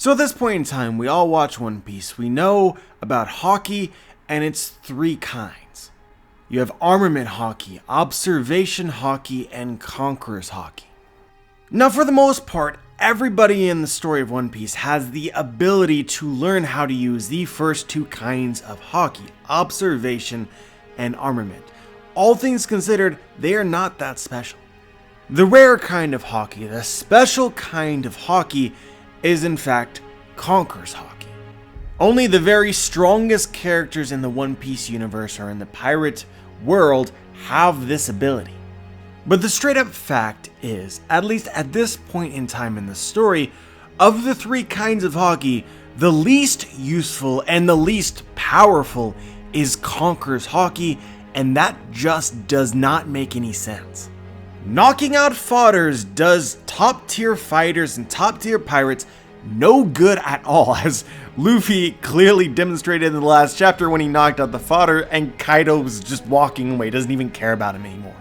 So at this point in time, we all watch One Piece. We know about Haki and its three kinds. You have Armament Haki, Observation Haki, and Conqueror's Haki. Now for the most part, everybody in the story of One Piece has the ability to learn how to use the first two kinds of Haki, Observation and Armament. All things considered, they are not that special. The rare kind of Haki, the special kind of Haki, is in fact Conqueror's Haki. Only the very strongest characters in the One Piece universe or in the pirate world have this ability. But the straight up fact is, at least at this point in time in the story, of the three kinds of Haki, the least useful and the least powerful is Conqueror's Haki, and that just does not make any sense. Knocking out fodders does top tier fighters and top tier pirates no good at all, as Luffy clearly demonstrated in the last chapter when he knocked out the fodder and Kaido was just walking away, doesn't even care about him anymore.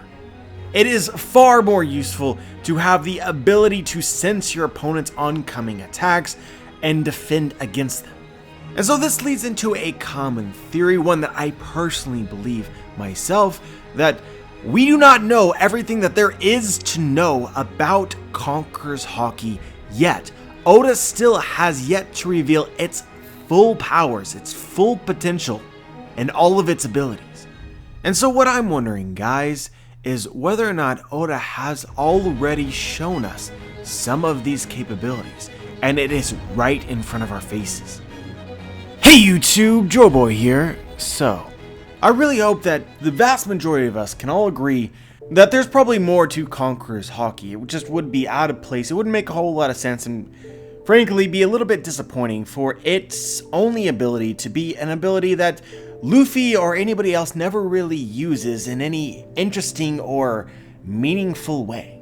It is far more useful to have the ability to sense your opponent's oncoming attacks and defend against them. And so this leads into a common theory, one that I personally believe myself, that we do not know everything that there is to know about Conqueror's Haki yet. Oda still has yet to reveal its full powers, its full potential, and all of its abilities. And so what I'm wondering, guys, is whether or not Oda has already shown us some of these capabilities, and it is right in front of our faces. Hey YouTube, Joeboy here. So, I really hope that the vast majority of us can all agree that there's probably more to Conqueror's Haki. It just would be out of place, it wouldn't make a whole lot of sense, and frankly be a little bit disappointing for its only ability to be an ability that Luffy or anybody else never really uses in any interesting or meaningful way.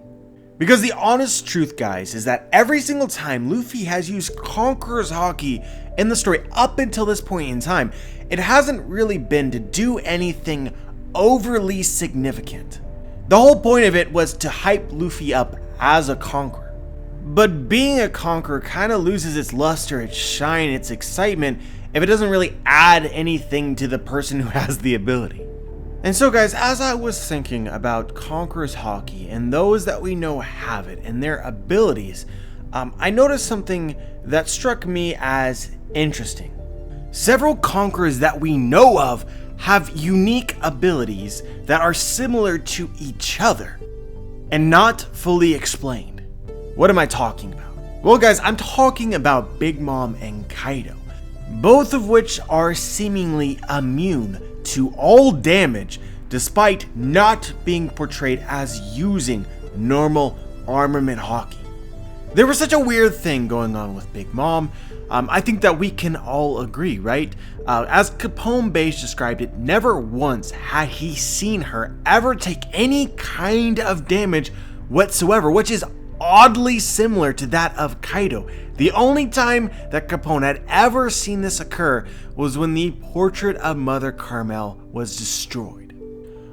Because the honest truth, guys, is that every single time Luffy has used Conqueror's Haki in the story up until this point in time, it hasn't really been to do anything overly significant. The whole point of it was to hype Luffy up as a conqueror. But being a conqueror kind of loses its luster, its shine, its excitement if it doesn't really add anything to the person who has the ability. And so guys, as I was thinking about Conqueror's Haki and those that we know have it and their abilities, I noticed something that struck me as interesting. Several conquerors that we know of have unique abilities that are similar to each other and not fully explained. What am I talking about? Well guys, I'm talking about Big Mom and Kaido, both of which are seemingly immune to all damage despite not being portrayed as using normal armament Haki. There was such a weird thing going on with Big Mom. I think that we can all agree, right? As Capone Beige described it, never once had he seen her ever take any kind of damage whatsoever, which is oddly similar to that of Kaido. The only time that Capone had ever seen this occur was when the portrait of Mother Carmel was destroyed.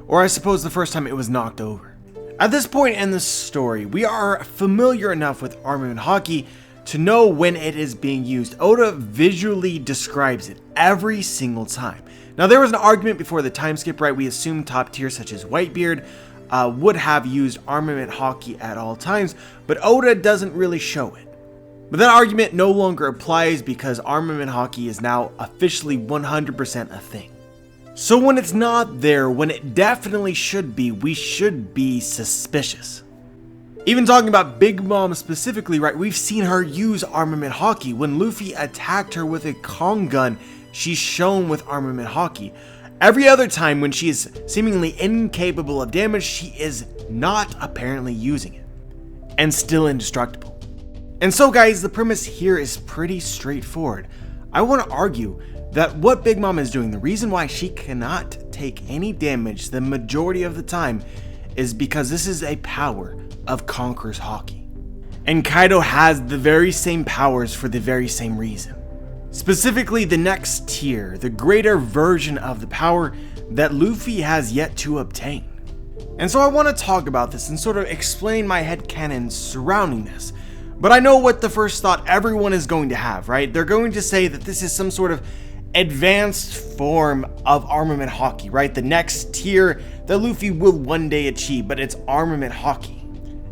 Or I suppose the first time it was knocked over. At this point in the story, we are familiar enough with Armament Haki to know when it is being used. Oda visually describes it every single time. Now there was an argument before the time skip, right? We assumed top tier such as Whitebeard would have used Armament Haki at all times, but Oda doesn't really show it. But that argument no longer applies because Armament Haki is now officially 100% a thing. So when it's not there, when it definitely should be, we should be suspicious. Even talking about Big Mom specifically, right, we've seen her use Armament Haki. When Luffy attacked her with a Kong gun, she's shown with Armament Haki. Every other time when she is seemingly incapable of damage, she is not apparently using it, and still indestructible. And so guys, the premise here is pretty straightforward. I want to argue that what Big Mom is doing, the reason why she cannot take any damage the majority of the time, is because this is a power of Conqueror's Haki. And Kaido has the very same powers for the very same reason. Specifically the next tier, the greater version of the power that Luffy has yet to obtain. And so I want to talk about this and sort of explain my headcanon surrounding this. But I know what the first thought everyone is going to have, right? They're going to say that this is some sort of advanced form of armament Haki, right? The next tier that Luffy will one day achieve, but it's armament Haki.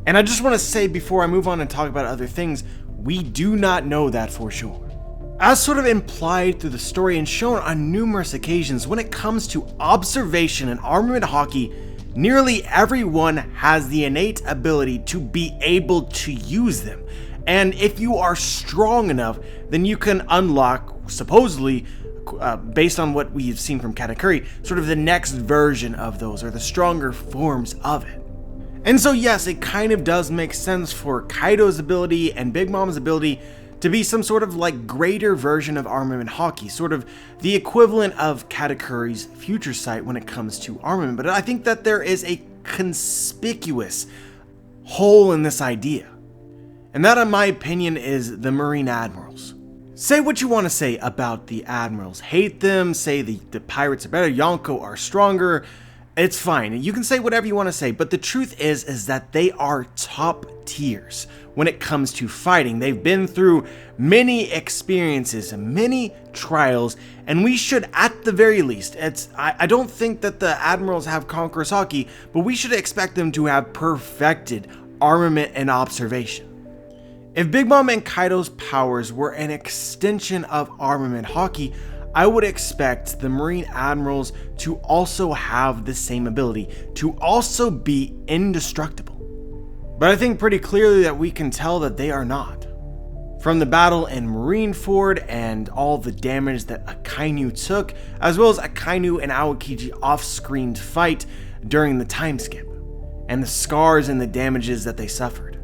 And I just want to say before I move on and talk about other things, we do not know that for sure. As sort of implied through the story and shown on numerous occasions, when it comes to observation and armament Haki, nearly everyone has the innate ability to be able to use them. And if you are strong enough, then you can unlock, supposedly, based on what we've seen from Katakuri, sort of the next version of those, or the stronger forms of it. And so yes, it kind of does make sense for Kaido's ability and Big Mom's ability to be some sort of like greater version of armament Haki, sort of the equivalent of Katakuri's future sight when it comes to armament. But I think that there is a conspicuous hole in this idea. And that, in my opinion, is the Marine Admirals. Say what you want to say about the Admirals. Hate them, say the pirates are better, Yonko are stronger. It's fine. You can say whatever you want to say, but the truth is that they are top tiers when it comes to fighting. They've been through many experiences, many trials, and we should, at the very least, I don't think that the Admirals have Conqueror's Haki, but we should expect them to have perfected armament and observation. If Big Mom and Kaido's powers were an extension of armament Haki, I would expect the Marine Admirals to also have the same ability, to also be indestructible. But I think pretty clearly that we can tell that they are not. From the battle in Marineford and all the damage that Akainu took, as well as Akainu and Aokiji off-screen fight during the time skip, and the scars and the damages that they suffered.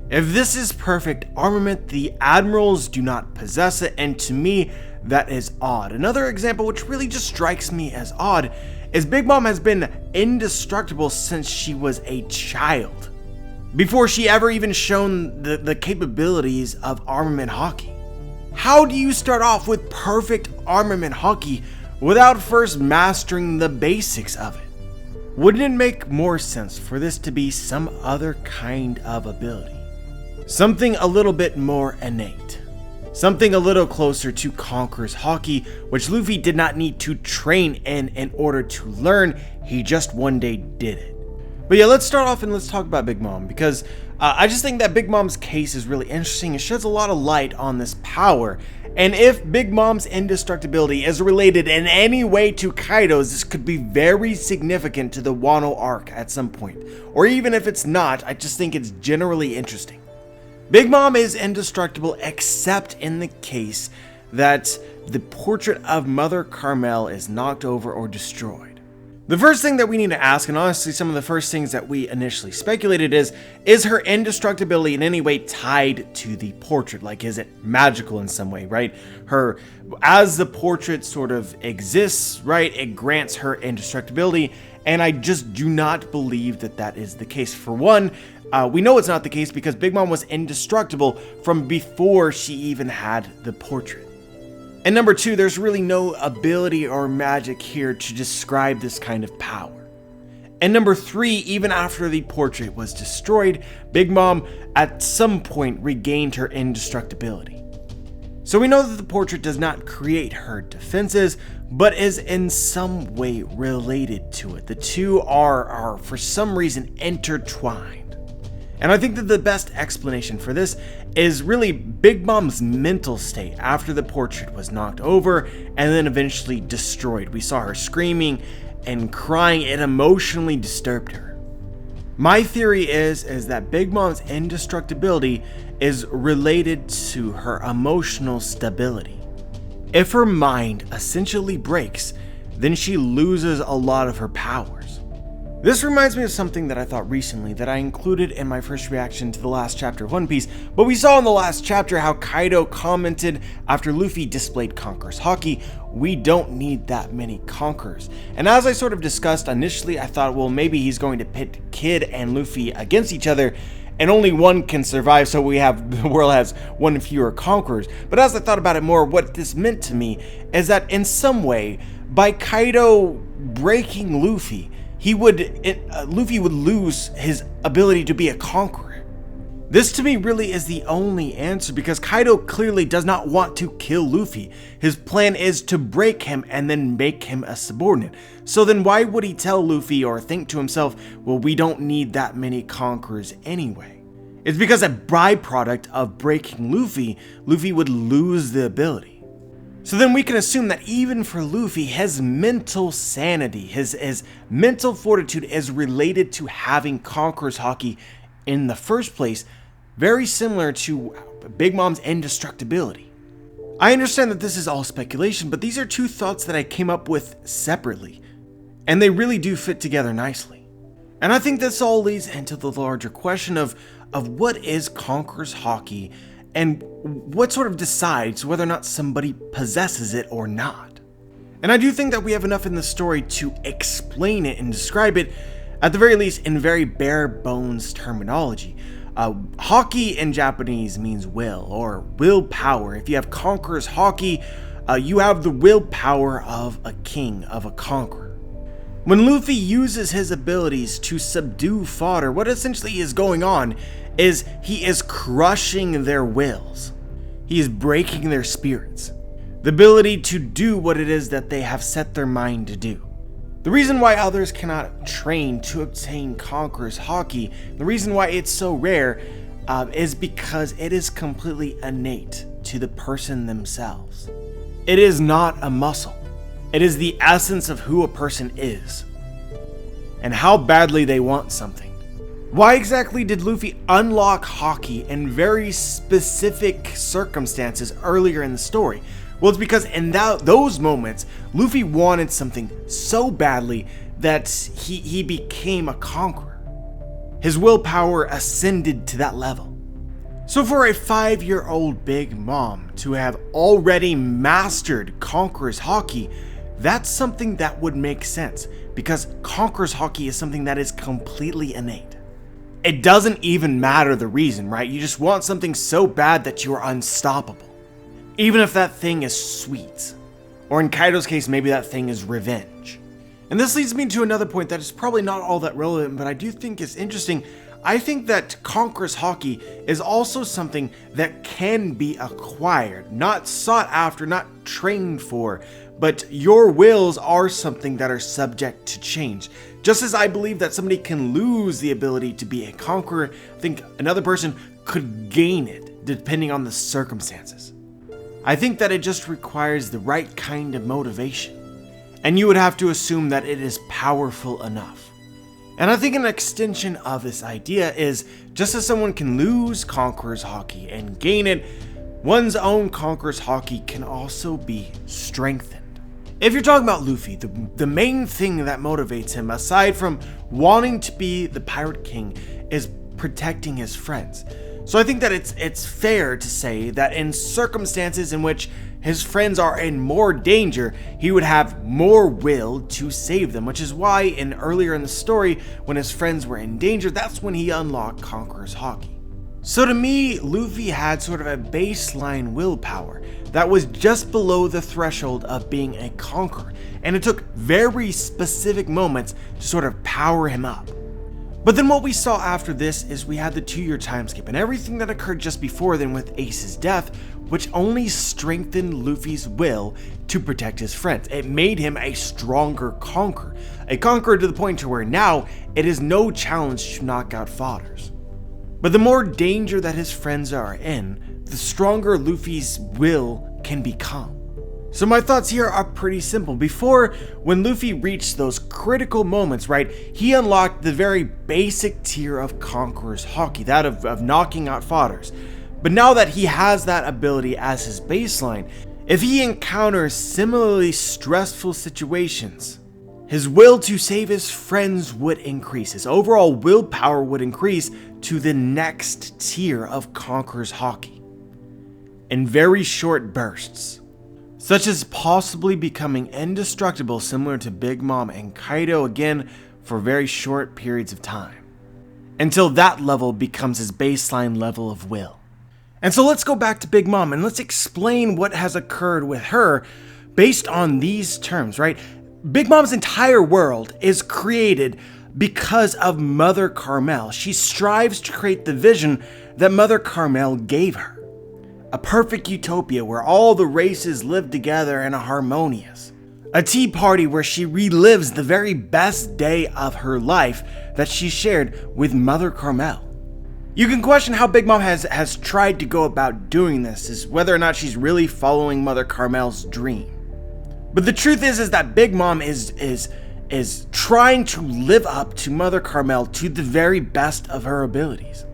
If this is perfect armament, the Admirals do not possess it, and to me, that is odd. Another example which really just strikes me as odd is Big Mom has been indestructible since she was a child, before she ever even shown the capabilities of armament Haki. How do you start off with perfect armament Haki without first mastering the basics of it? Wouldn't it make more sense for this to be some other kind of ability? Something a little bit more innate. Something a little closer to Conqueror's Haki, which Luffy did not need to train in order to learn, he just one day did it. But yeah, let's start off and let's talk about Big Mom, because I just think that Big Mom's case is really interesting. It sheds a lot of light on this power, and if Big Mom's indestructibility is related in any way to Kaido's, this could be very significant to the Wano arc at some point. Or even if it's not, I just think it's generally interesting. Big Mom is indestructible except in the case that the portrait of Mother Carmel is knocked over or destroyed. The first thing that we need to ask, and honestly some of the first things that we initially speculated is her indestructibility in any way tied to the portrait? Like, is it magical in some way, right? As the portrait sort of exists, right, it grants her indestructibility, and I just do not believe that that is the case. For one, we know it's not the case because Big Mom was indestructible from before she even had the portrait. And number two, there's really no ability or magic here to describe this kind of power. And number three, even after the portrait was destroyed, Big Mom at some point regained her indestructibility. So we know that the portrait does not create her defenses, but is in some way related to it. The two are for some reason intertwined. And I think that the best explanation for this is really Big Mom's mental state after the portrait was knocked over and then eventually destroyed. We saw her screaming and crying. It emotionally disturbed her. My theory is that Big Mom's indestructibility is related to her emotional stability. If her mind essentially breaks, then she loses a lot of her powers. This reminds me of something that I thought recently that I included in my first reaction to the last chapter of One Piece, but we saw in the last chapter how Kaido commented after Luffy displayed Conqueror's Haki, "We don't need that many Conquerors." And as I sort of discussed initially, I thought, well, maybe he's going to pit Kid and Luffy against each other, and only one can survive, so the world has one fewer Conquerors. But as I thought about it more, what this meant to me is that in some way, by Kaido breaking Luffy, Luffy would lose his ability to be a conqueror. This to me really is the only answer, because Kaido clearly does not want to kill Luffy. His plan is to break him and then make him a subordinate. So then why would he tell Luffy or think to himself, well, we don't need that many conquerors anyway? It's because a byproduct of breaking Luffy, Luffy would lose the ability. So then we can assume that even for Luffy, his mental sanity, his mental fortitude is related to having Conqueror's Haki in the first place, very similar to Big Mom's indestructibility. I understand that this is all speculation, but these are two thoughts that I came up with separately, and they really do fit together nicely. And I think this all leads into the larger question of what is Conqueror's Haki, and what sort of decides whether or not somebody possesses it or not. And I do think that we have enough in the story to explain it and describe it, at the very least in very bare bones terminology. Haki in Japanese means will, or willpower. If you have Conqueror's Haki, you have the willpower of a king, of a conqueror. When Luffy uses his abilities to subdue fodder, what essentially is going on is he is crushing their wills. He is breaking their spirits. The ability to do what it is that they have set their mind to do. The reason why others cannot train to obtain Conqueror's Haki, the reason why it's so rare, is because it is completely innate to the person themselves. It is not a muscle. It is the essence of who a person is, and how badly they want something. Why exactly did Luffy unlock Haki in very specific circumstances earlier in the story? Well, it's because in those moments, Luffy wanted something so badly that he became a conqueror. His willpower ascended to that level. So for a 5-year-old Big Mom to have already mastered Conqueror's Haki, that's something that would make sense, because Conqueror's Haki is something that is completely innate. It doesn't even matter the reason, right? You just want something so bad that you are unstoppable. Even if that thing is sweet. Or in Kaido's case, maybe that thing is revenge. And this leads me to another point that is probably not all that relevant, but I do think is interesting. I think that Conqueror's Haki is also something that can be acquired, not sought after, not trained for, but your wills are something that are subject to change. Just as I believe that somebody can lose the ability to be a conqueror, I think another person could gain it, depending on the circumstances. I think that it just requires the right kind of motivation, and you would have to assume that it is powerful enough. And I think an extension of this idea is, just as someone can lose Conqueror's Haki and gain it, one's own Conqueror's Haki can also be strengthened. If you're talking about Luffy, the main thing that motivates him, aside from wanting to be the Pirate King, is protecting his friends. So I think that it's fair to say that in circumstances in which his friends are in more danger, he would have more will to save them, which is why earlier in the story, when his friends were in danger, that's when he unlocked Conqueror's Haki. So to me, Luffy had sort of a baseline willpower that was just below the threshold of being a conqueror, and it took very specific moments to sort of power him up. But then what we saw after this is we had the 2-year time skip and everything that occurred just before then with Ace's death, which only strengthened Luffy's will to protect his friends. It made him a stronger conqueror, a conqueror to the point to where now it is no challenge to knock out fodders. But the more danger that his friends are in, the stronger Luffy's will can become. So my thoughts here are pretty simple. Before, when Luffy reached those critical moments, right, he unlocked the very basic tier of Conqueror's Haki, that of knocking out fodders. But now that he has that ability as his baseline, if he encounters similarly stressful situations, his will to save his friends would increase. His overall willpower would increase to the next tier of Conqueror's Haki in very short bursts, such as possibly becoming indestructible, similar to Big Mom and Kaido, again for very short periods of time, until that level becomes his baseline level of will. And so let's go back to Big Mom and let's explain what has occurred with her based on these terms, right? Big Mom's entire world is created because of Mother Carmel. She strives to create the vision that Mother Carmel gave her. A perfect utopia where all the races live together and are harmonious. A tea party where she relives the very best day of her life that she shared with Mother Carmel. You can question how Big Mom has tried to go about doing this, is whether or not she's really following Mother Carmel's dream. But the truth is that Big Mom is trying to live up to Mother Carmel to the very best of her abilities.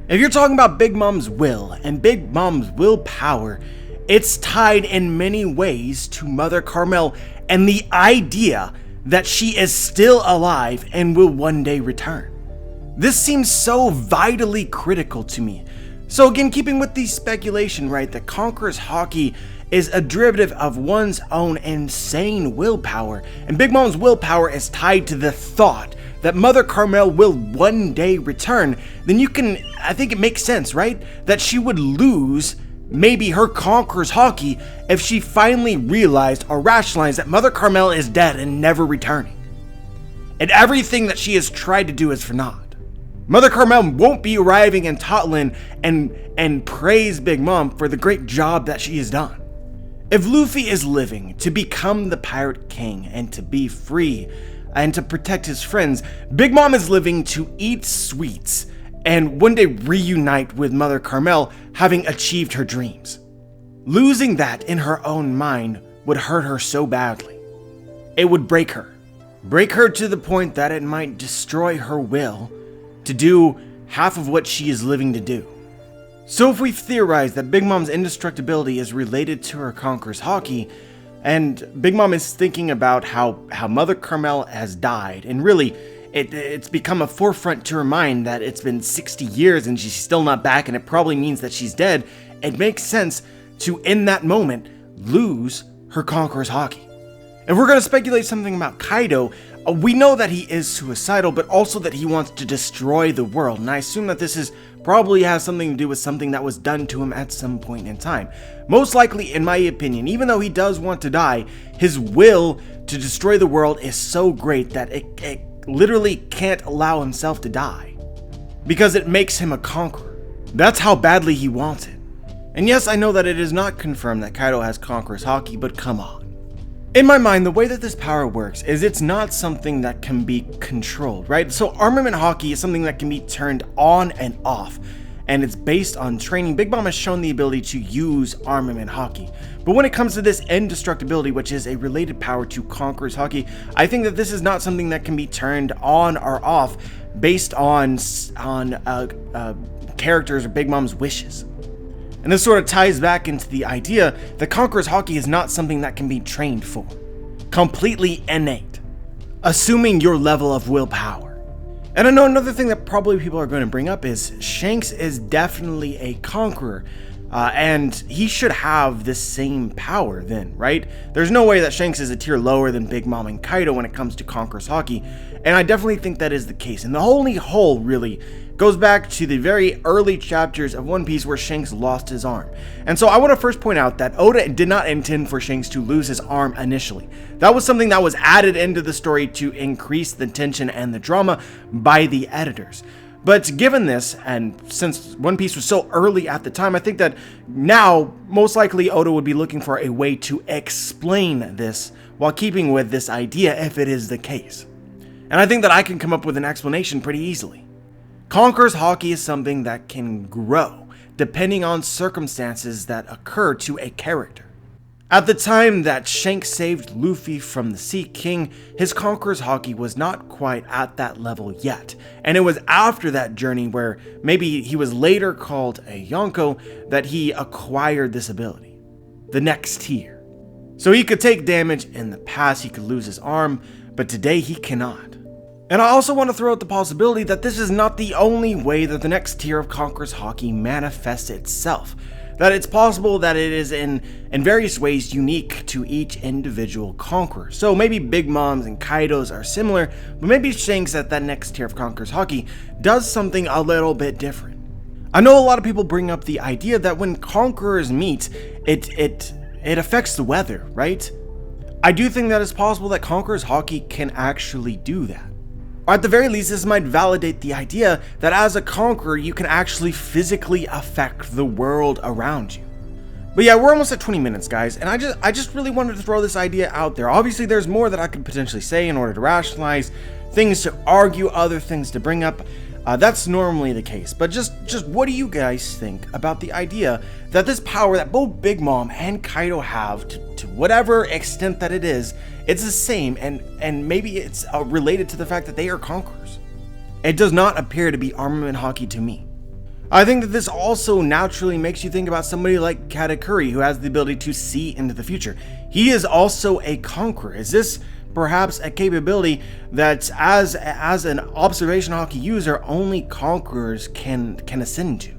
If you're talking about Big Mom's will and Big Mom's willpower, it's tied in many ways to Mother Carmel and the idea that she is still alive and will one day return. This seems so vitally critical to me. So again, keeping with the speculation, right, that Conqueror's Haki is a derivative of one's own insane willpower, and Big Mom's willpower is tied to the thought that Mother Carmel will one day return, then I think it makes sense, right? That she would lose maybe her Conqueror's Haki if she finally realized or rationalized that Mother Carmel is dead and never returning. And everything that she has tried to do is for naught. Mother Carmel won't be arriving in Totland and praise Big Mom for the great job that she has done. If Luffy is living to become the Pirate King and to be free and to protect his friends, Big Mom is living to eat sweets and one day reunite with Mother Carmel, having achieved her dreams. Losing that in her own mind would hurt her so badly. It would break her to the point that it might destroy her will to do half of what she is living to do. So if we theorize that Big Mom's indestructibility is related to her Conqueror's Haki, and Big Mom is thinking about how Mother Carmel has died, and really, it's become a forefront to her mind that it's been 60 years and she's still not back, and it probably means that she's dead, it makes sense to, in that moment, lose her Conqueror's Haki. If we're going to speculate something about Kaido, we know that he is suicidal, but also that he wants to destroy the world, and I assume that this probably has something to do with something that was done to him at some point in time. Most likely, in my opinion, even though he does want to die, his will to destroy the world is so great that it literally can't allow himself to die, because it makes him a conqueror. That's how badly he wants it. And yes, I know that it is not confirmed that Kaido has Conqueror's Haki, but come on. In my mind, the way that this power works is it's not something that can be controlled, right? So Armament Haki is something that can be turned on and off, and it's based on training. Big Mom has shown the ability to use Armament Haki. But when it comes to this indestructibility, which is a related power to Conqueror's Haki, I think that this is not something that can be turned on or off based on characters or Big Mom's wishes. And this sort of ties back into the idea that Conqueror's Haki is not something that can be trained for. Completely innate. Assuming your level of willpower. And I know another thing that probably people are going to bring up is Shanks is definitely a conqueror. And he should have the same power then, right? There's no way that Shanks is a tier lower than Big Mom and Kaido when it comes to Conqueror's Haki. And I definitely think that is the case. And the only hole really goes back to the very early chapters of One Piece where Shanks lost his arm. And so I want to first point out that Oda did not intend for Shanks to lose his arm initially. That was something that was added into the story to increase the tension and the drama by the editors. But given this, and since One Piece was so early at the time, I think that now, most likely Oda would be looking for a way to explain this while keeping with this idea if it is the case. And I think that I can come up with an explanation pretty easily. Conqueror's Haki is something that can grow depending on circumstances that occur to a character. At the time that Shanks saved Luffy from the Sea King, his Conqueror's Haki was not quite at that level yet, and it was after that journey where maybe he was later called a Yonko that he acquired this ability, the next tier. So he could take damage in the past, he could lose his arm, but today he cannot. And I also want to throw out the possibility that this is not the only way that the next tier of Conqueror's Haki manifests itself. That it's possible that it is in various ways unique to each individual conqueror. So maybe Big Mom's and Kaido's are similar, but maybe Shanks at that next tier of Conqueror's Haki does something a little bit different. I know a lot of people bring up the idea that when conquerors meet, it affects the weather, right? I do think that it's possible that Conqueror's Haki can actually do that. Or at the very least, this might validate the idea that as a conqueror, you can actually physically affect the world around you. But yeah, we're almost at 20 minutes, guys, and I just really wanted to throw this idea out there. Obviously, there's more that I could potentially say in order to rationalize, things to argue, other things to bring up. That's normally the case, but just what do you guys think about the idea that this power that both Big Mom and Kaido have, to whatever extent that it is, it's the same, and maybe it's related to the fact that they are conquerors? It does not appear to be Armament Haki to me. I think that this also naturally makes you think about somebody like Katakuri, who has the ability to see into the future. He is also a conqueror. Is this perhaps a capability that as an observation Haki user, only conquerors can ascend to?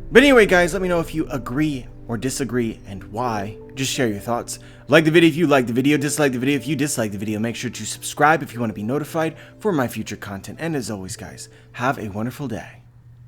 But anyway, guys, let me know if you agree or disagree and why. Just share your thoughts. Like the video if you like the video, dislike the video if you dislike the video. Make sure to subscribe if you want to be notified for my future content. And as always, guys, have a wonderful day.